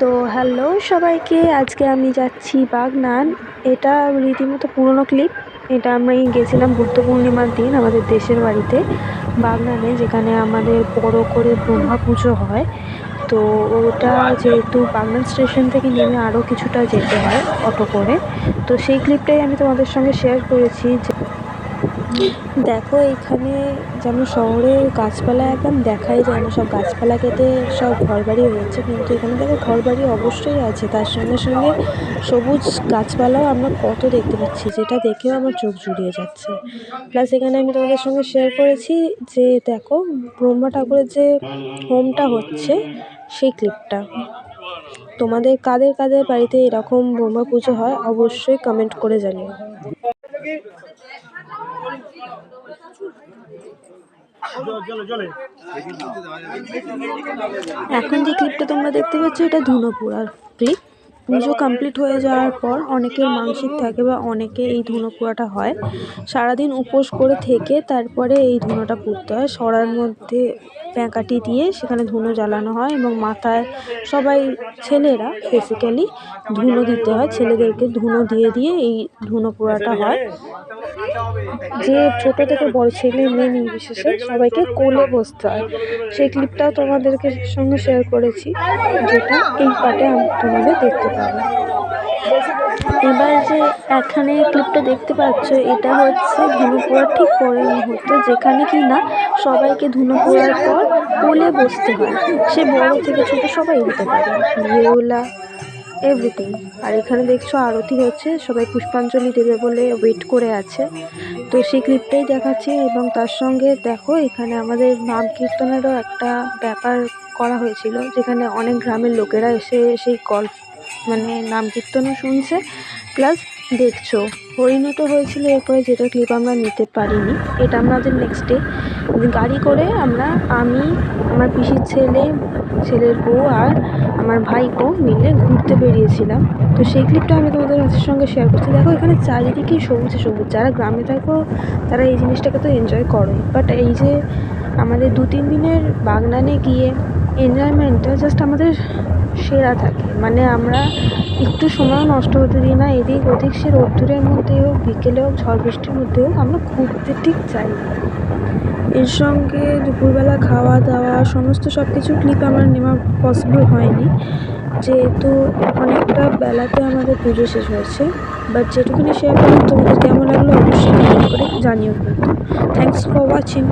তো হ্যালো সবাইকে, আজকে আমি যাচ্ছি বাগনান। এটা রীতিমতো পুরনো ক্লিপ। এটা আমি গেছিলাম বুদ্ধ পূর্ণিমার দিন আমাদের দেশের বাড়িতে বাগনানে, যেখানে আমাদের বড় করে ব্রহ্মা পুজো হয়। তো ওটা যেহেতু বাগনান স্টেশন থেকে নেমে আরও কিছুটা যেতে হয় অটো করে, তো সেই ক্লিপটাই আমি তোমাদের সঙ্গে শেয়ার করেছি। দেখো এখানে যেন শহরে গাছপালা একদম দেখাই যায় না, সব গাছপালা কেটে সব ঘরবাড়ি হয়েছে, কিন্তু এখানে দেখো ঘরবাড়ি অবশ্যই আছে, তার সঙ্গে সঙ্গে সবুজ গাছপালাও আমরা কত দেখতে পাচ্ছি, যেটা দেখেও আমার চোখ জুড়িয়ে যাচ্ছে। প্লাস এখানে আমি তোমাদের সঙ্গে শেয়ার করেছি যে দেখো ব্রহ্মা ঠাকুরের যে হোমটা হচ্ছে সেই ক্লিপটা। তোমাদের কাদের কাদের বাড়িতে এরকম ব্রহ্মা পুজো হয় অবশ্যই কমেন্ট করে জানিও। এখন যে ক্লিপটা তোমরা দেখতে পাচ্ছ এটা ধুনো পোড়ার ক্লিপ। পুজো কমপ্লিট হয়ে যাওয়ার পর অনেকের মানসিক থাকে বা অনেকে এই ধুনো পোড়াটা হয়, সারাদিন উপোস করে থেকে তারপরে এই ধুনোটা পুড়তে হয়। সরার মধ্যে প্যাঁকাটি দিয়ে সেখানে ধুনো জ্বালানো হয় এবং মাথায় সবাই ছেলেরা বেসিক্যালি ধুনো দিতে হয়, ছেলেদেরকে ধুনো দিয়ে দিয়ে এই ধুনো পোড়াটা হয়। যে ছোট থেকে বড় ছেলে মেয়ে নির্বিশেষে সবাইকে কোলে বসতে হয়। সেই ক্লিপটাও তোমাদেরকে সঙ্গে শেয়ার করেছি, যেটা এই পার্টে তোমাদের দেখতে পাবে। এবার যে এখানে ক্লিপটা দেখতে পাচ্ছ এটা হচ্ছে ধুনো পোড়ার ঠিক পরের মুহূর্ত, যেখানে কি না সবাইকে ধুনো পোড়ার পর কোলে বসতে হয়। সে বড় থেকে ছোট সবাই হতে পারে, বিয়েওলা এভরিথিং। আর এখানে দেখছো আরতি হচ্ছে, সবাই পুষ্পাঞ্জলি দেবে বলে ওয়েট করে আছে। তো সেই ক্লিপটাই দেখাচ্ছি এবং তার সঙ্গে দেখো এখানে আমাদের নাম কীর্তনেরও একটা ব্যাপার করা হয়েছিল, যেখানে অনেক গ্রামের লোকেরা এসে সেই নাম কীর্তনও শুনছে, প্লাস দেখছো পরিণত হয়েছিল এরপরে, যেটা ক্লিপ আমরা নিতে পারিনি। এটা আমাদের নেক্সট ডে গাড়ি করে আমি আমার পিসির ছেলের বউ আর আমার ভাইপো মিলে ঘুরতে বেরিয়েছিলাম। তো সেই ক্লিপটা আমি তোমাদের সঙ্গে শেয়ার করছি। দেখো এখানে চারিদিকেই সবুজে সবুজ, যারা গ্রামে থাকো তারা এই জিনিসটাকে তো এনজয় করোই, বাট এই যে আমাদের 2-3 দিনের বাগনানে গিয়ে এনজয়মেন্টটা জাস্ট আমাদের সেরা থাকে। আমরা একটু সময় নষ্ট হতে দিই না, এদিক ওদিক, সে রোদ্দুরের মধ্যে হোক বিকেলে হোক ঝড় বৃষ্টির মধ্যে হোক আমরা ঘুরতে ঠিক চাই। এর সঙ্গে দুপুরবেলা খাওয়া দাওয়া সমস্ত সব কিছু ক্লিপ আমার নেওয়া পসিবল হয়নি, যেহেতু অনেকটা বেলাতে আমাদের পুজো শেষ হয়েছে। বাট যেটুকুনি শেয়ার করলাম তোমাদের কেমন লাগলো অবশ্যই কমেন্ট করে জানিও। কিন্তু থ্যাংকস ফর ওয়াচিং।